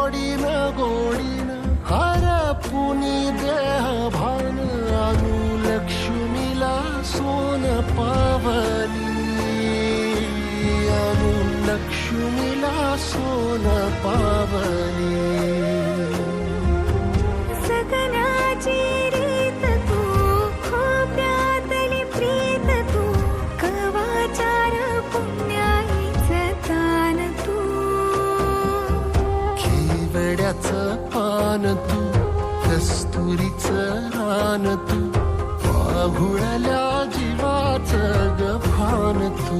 Godin Godin हरपुनी देह भान आणू लक्ष्मीला सोन पावली आणू लक्ष्मीला सोन पावली सगनाची रीत तू खोप्यातली प्रीत तू कवाचार पुण्याईचं तान तू केवड्याचं पान तू कस्तुरीचं रान तू वाघुळल्या जीवाचं गभान तू